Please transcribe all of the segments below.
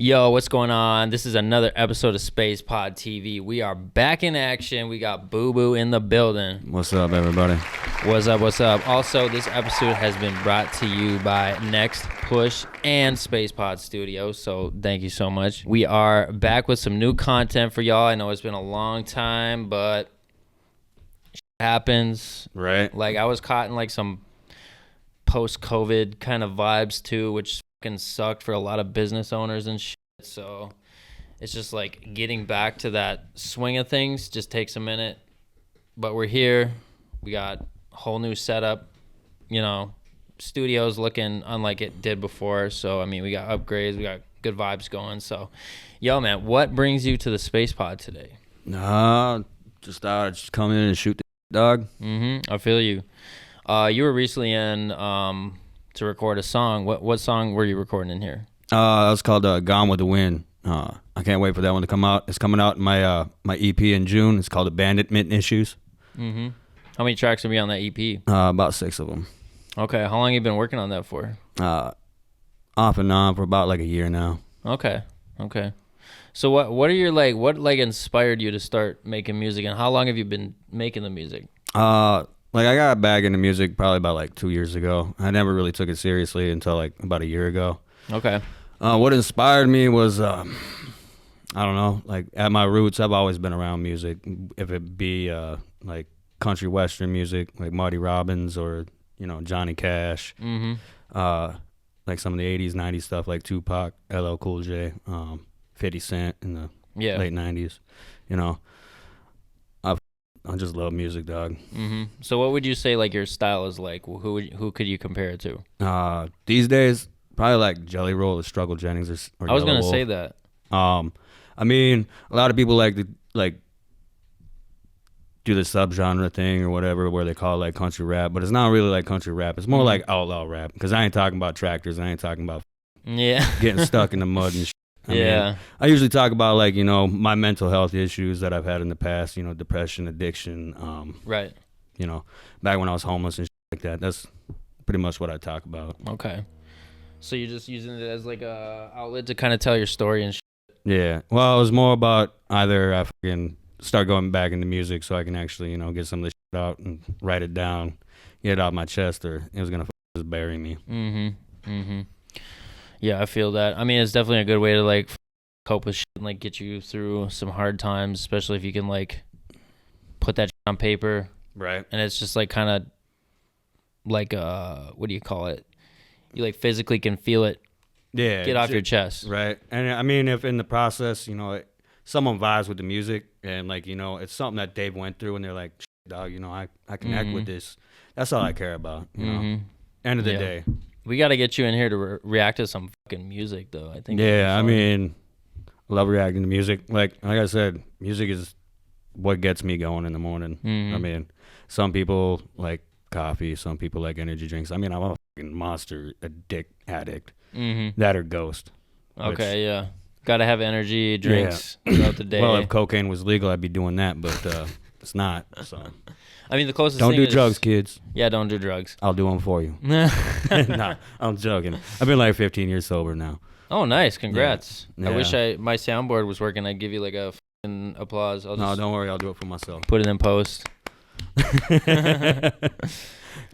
Yo, what's going on? This is another episode of SpacePod TV. We are back in action. We got Bue Bue in the building. What's up, everybody? What's up, what's up? Also, this episode has been brought to you by Next Push and SpacePod Studios, so thank you so much. We are back with some new content for y'all. I know it's been a long time, but shit happens. Right. Like, I was caught in like some post-COVID kind of vibes too, which fucking sucked for a lot of business owners and shit. So it's just like getting back to that swing of things just takes a minute. But we're here. We got a whole new setup. You know, studio's looking unlike it did before. So, I mean, we got upgrades. We got good vibes going. So, yo, man, what brings you to the Space Pod today? Just thought I'd just come in and shoot the dog. I feel you. You were recently in to record a song. What song were you recording in here? It was called Gone with the Wind. I can't wait for that one to come out. It's coming out in my EP in June. It's called Abandonment Issues. How many tracks will be on that EP? About 6 of them. Okay. How long have you been working on that for? Off and on for about like a year now. Okay. So what are your what inspired you to start making music, and how long have you been making the music? I got back into music probably about like 2 years ago. I never really took it seriously until like about a year ago. Okay. What inspired me was, I don't know, like at my roots, I've always been around music. If it be like country western music, like Marty Robbins or, you know, Johnny Cash. Like some of the 80s, 90s stuff like Tupac, LL Cool J, 50 Cent in the late 90s, you know. I just love music, dog. So what would you say like your style is like? Who could you compare it to? These days, probably like Jelly Roll or Struggle Jennings or I was Yellow gonna Wolf. say that. I mean, a lot of people like to do the subgenre thing or whatever, where they call it like country rap, but it's not really like country rap. It's more like outlaw rap, because I ain't talking about tractors. I ain't talking about getting stuck in the mud and shit. I mean, I usually talk about like, you know, my mental health issues that I've had in the past, you know, depression, addiction, right. You know, back when I was homeless and shit like that. That's pretty much what I talk about. Okay. So you're just using it as like a outlet to kind of tell your story and shit. Yeah. Well, it was more about either I fucking start going back into music so I can actually, you know, get some of this shit out and write it down, get it out my chest, or it was gonna just bury me. Yeah, I feel that. I mean, it's definitely a good way to like cope with shit and like get you through some hard times, especially if you can like put that shit on paper. Right. And it's just like kind of like what do you call it? You like physically can feel it. Yeah. Get off your chest. Right. And I mean, if in the process, you know, someone vibes with the music and like, you know, it's something that Dave went through and they're like, dog, you know, I connect with this. That's all I care about, you know. End of the day. We got to get you in here to react to some fucking music, though. I think. Yeah, I mean, I love reacting to music. Like I said, music is what gets me going in the morning. I mean, some people like coffee, some people like energy drinks. I mean, I'm a fucking monster, addict. That or Ghost. Okay, yeah. Got to have energy drinks throughout the day. Well, if cocaine was legal, I'd be doing that, but it's not. So. I mean, the closest don't thing do drugs, kids. Yeah, don't do drugs. I'll do them for you. Nah, I'm joking. I've been like 15 years sober now. Oh, nice. Congrats. Yeah. I wish my soundboard was working. I'd give you like a fucking applause. No, don't worry. I'll do it for myself. Put it in post.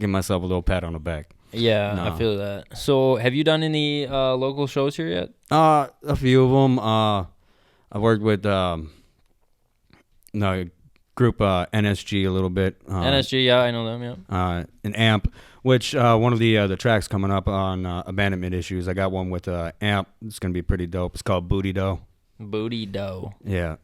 Give myself a little pat on the back. Yeah, no. I feel that. So have you done any local shows here yet? A few of them. I've worked with group NSG a little bit. NSG, yeah, I know them, yeah. An Amp, which one of the tracks coming up on Abandonment Issues, I got one with Amp. It's going to be pretty dope. It's called Booty Dough. Booty Dough. Yeah.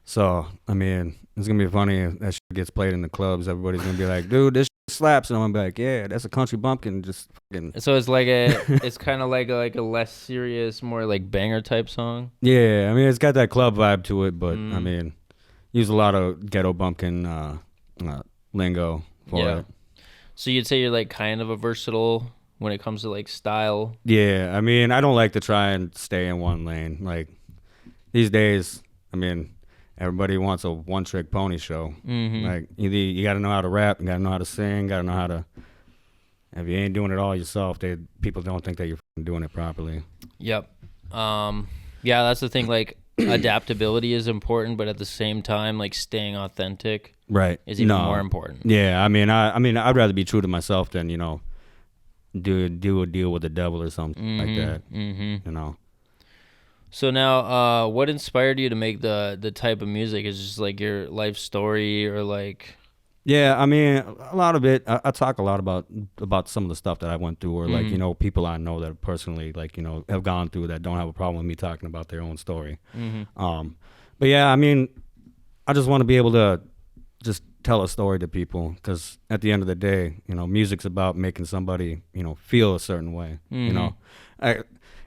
So, I mean, it's going to be funny if that shit gets played in the clubs. Everybody's going to be like, dude, this shit slaps. And I'm going to be like, yeah, that's a country bumpkin. Just fucking. So it's like it's kind of like a less serious, more like banger type song? Yeah. I mean, it's got that club vibe to it, but I mean, use a lot of ghetto bumpkin lingo for it. So you'd say you're like kind of a versatile when it comes to like style? Yeah, I mean, I don't like to try and stay in one lane. Like these days, I mean, everybody wants a one-trick pony show. Like either you got to know how to rap, you got to know how to sing, got to know how to. If you ain't doing it all yourself, people don't think that you're doing it properly. Yep. Yeah, that's the thing. Like, adaptability is important, but at the same time, like, staying authentic Right. is even more important. Yeah, I mean, I'd rather be true to myself than, you know, do a deal with the devil or something like that. You know. So now, what inspired you to make the type of music? Is it just like your life story, or like? Yeah, I mean, a lot of it. I talk a lot about some of the stuff that I went through, or like, you know, people I know that personally, like, you know, have gone through that don't have a problem with me talking about their own story. But yeah, I mean, I just want to be able to just tell a story to people, because at the end of the day, you know, music's about making somebody, you know, feel a certain way. You know,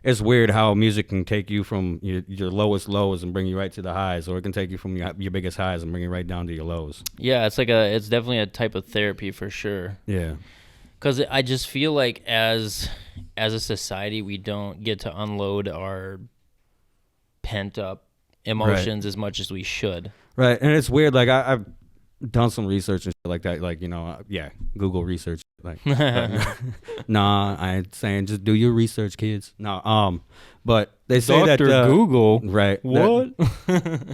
it's weird how music can take you from your lowest lows and bring you right to the highs, or it can take you from your biggest highs and bring you right down to your lows. Yeah, it's definitely a type of therapy for sure. Yeah. Because I just feel like as a society, we don't get to unload our pent up emotions as much as we should. Right, and it's weird. Like I've done some research and shit like that. Like, you know, Google research. Like, nah, I ain't saying just do your research, kids. No, but they say Dr. that Google, right? What?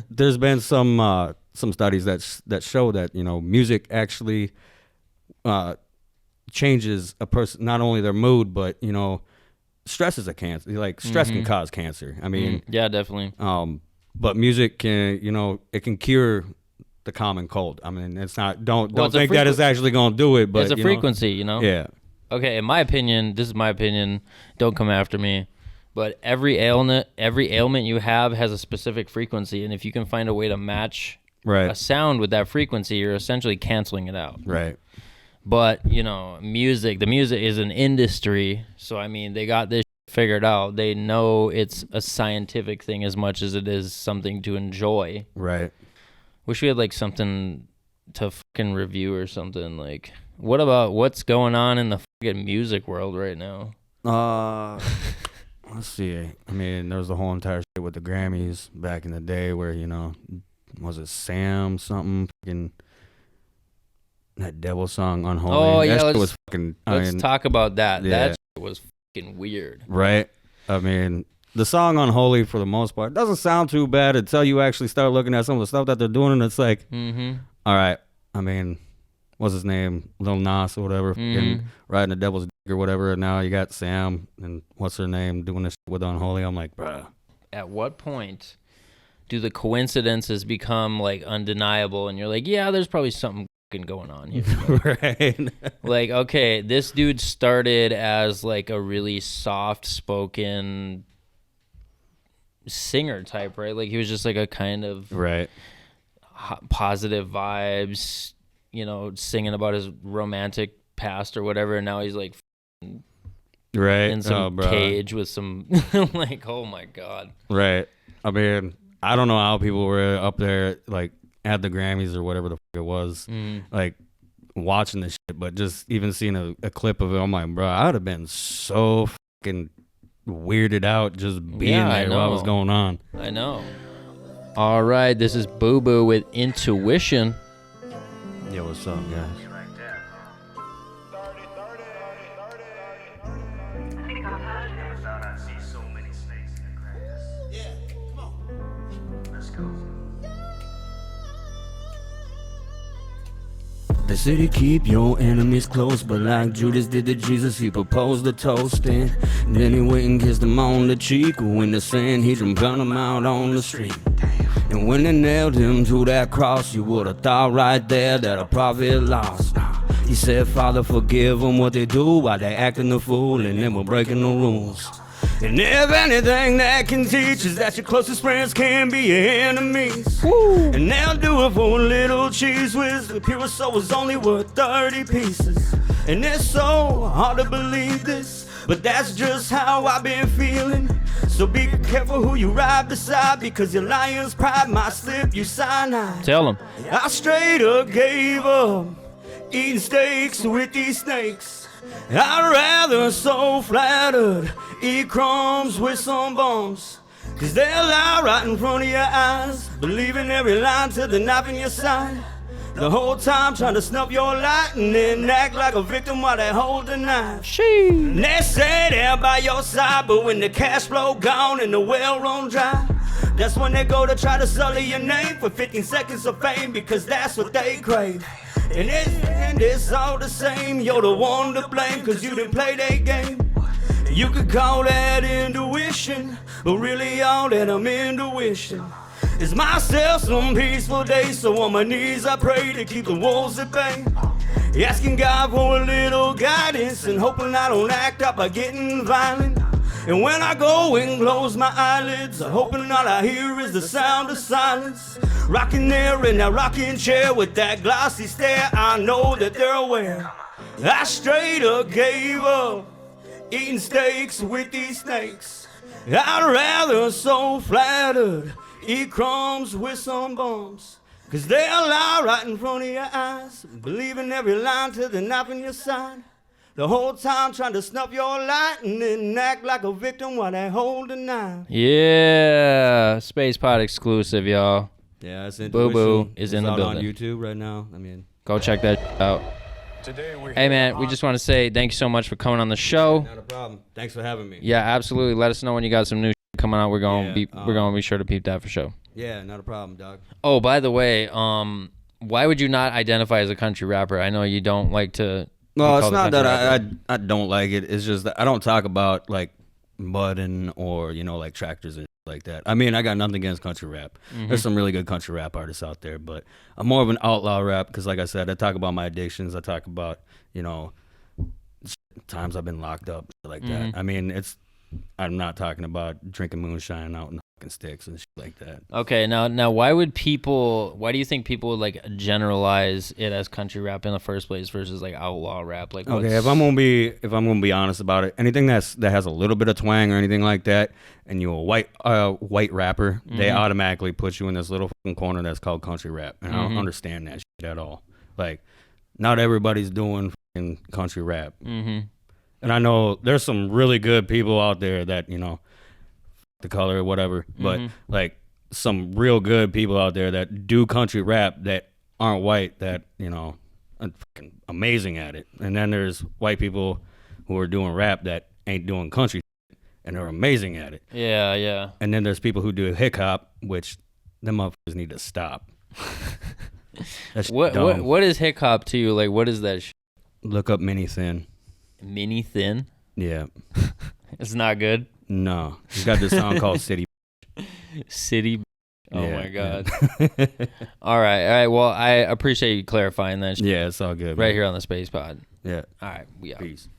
There's been some studies that show that, you know, music actually changes a person, not only their mood, but, you know, stress is a cancer. Like, stress can cause cancer. I mean, yeah, definitely. But music can, you know, it can cure the common cold. I mean, it's not. Don't think that it's actually going to do it. But it's a frequency, you know. Yeah. Okay, in my opinion, this is my opinion. Don't come after me. But every ailment you have has a specific frequency, and if you can find a way to match a sound with that frequency, you're essentially canceling it out. Right. But, you know, the music is an industry, so I mean, they got this figured out. They know it's a scientific thing as much as it is something to enjoy. Right. Wish we had like something to fucking review or something. Like, what about what's going on in the fucking music world right now? Let's see. I mean, there was the whole entire shit with the Grammys back in the day where, you know, was it Sam something fucking that devil song Unholy? Oh yeah, let's talk about that. Yeah. That shit was fucking weird. Right. I mean, the song Unholy, for the most part, doesn't sound too bad until you actually start looking at some of the stuff that they're doing, and it's like, all right, I mean, what's his name? Lil Nas or whatever, riding the devil's dick or whatever, and now you got Sam and what's her name doing this shit with Unholy. I'm like, bruh. At what point do the coincidences become like undeniable, and you're like, yeah, there's probably something going on here. Right. Like, okay, this dude started as like a really soft spoken singer type, right? Like, he was just like a kind of positive vibes, you know, singing about his romantic past or whatever, and now he's like in some cage with some like, oh my god. Right. I mean, I don't know how people were up there like at the Grammys or whatever the fuck it was, like watching this shit, but just even seeing a clip of it, I'm like, bro, I would have been so fucking weirded out just being there while it was going on. I know. All right, this is Bue Bue with Intuition. Yeah, what's up, guys? They say to keep your enemies close, but like Judas did to Jesus, he proposed a toast, and then he went and kissed him on the cheek. When the Sanhedrin burned him out on the street. And when they nailed him to that cross, you would have thought right there that a prophet lost. He said, Father, forgive them what they do while they acting the fool and then we're breaking the rules. And if anything that can teach is that your closest friends can be your enemies. Woo. And they'll do it for a little cheese whiz. The purest soul is only worth 30 pieces. And it's so hard to believe this, but that's just how I've been feeling. So be careful who you ride beside, because your lion's pride might slip you cyanide. Tell him. I straight up gave up eating steaks with these snakes. I'd rather so flattered eat crumbs with some bums, 'cause they'll lie right in front of your eyes, believing every line to the knife in your side. The whole time trying to snuff your light and then act like a victim while they hold the knife. Sheesh. They say they're by your side, but when the cash flow gone and the well run dry, that's when they go to try to sully your name for 15 seconds of fame, because that's what they crave. And it's all the same, you're the one to blame, cause you didn't play that game. You could call that intuition, but really all that I'm intuition is myself some peaceful day. So on my knees I pray to keep the wolves at bay, asking God for a little guidance and hoping I don't act up by getting violent. And when I go and close my eyelids, I'm hoping all I hear is the sound of silence. Rocking there in that rocking chair with that glossy stare, I know that they're aware I straight up gave up eating steaks with these snakes. I'd rather, so flattered, eat crumbs with some bums, cause they'll lie right in front of your eyes, believing every line to the knife in your side. The whole time trying to snuff your light and then act like a victim while they hold the knife. Yeah, SpacePod exclusive, y'all. Yeah, it's Bue Bue is in the out building on YouTube right now. I mean, go check that out. Hey man, we just want to say thank you so much for coming on the show. Not a problem. Thanks for having me. Yeah, absolutely. Let us know when you got some new coming out. We're gonna be sure to peep that for sure. Yeah, not a problem, dog. Oh, by the way, why would you not identify as a country rapper? I know you don't like to. No, it's not that I don't like it. It's just that I don't talk about like mudding or like tractors and like that. I mean, I got nothing against country rap. Mm-hmm. There's some really good country rap artists out there, but I'm more of an outlaw rap because, like I said, I talk about my addictions. I talk about times I've been locked up like that. I mean, I'm not talking about drinking moonshine out in fucking sticks and shit like that. Okay, now why do you think people would like generalize it as country rap in the first place versus like outlaw rap? Like, okay, if I'm gonna be honest about it, anything that has a little bit of twang or anything like that, and you're a white rapper, they automatically put you in this little fucking corner that's called country rap, and I don't understand that shit at all. Like, not everybody's doing fucking country rap. And I know there's some really good people out there that, the color or whatever, but like some real good people out there that do country rap that aren't white that, are fucking amazing at it. And then there's white people who are doing rap that ain't doing country and are amazing at it. Yeah, yeah. And then there's people who do hip hop, which them motherfuckers need to stop. That's dumb. What is hip hop to you? Like, what is that? Look up Mini Thin. Mini Thin? Yeah. It's not good. No, he's got this song called City. City. Oh yeah, my God. Yeah. All right. Well, I appreciate you clarifying that. Yeah, it's all good. Right man. here on the Space Pod. Yeah. All right, we out. Peace.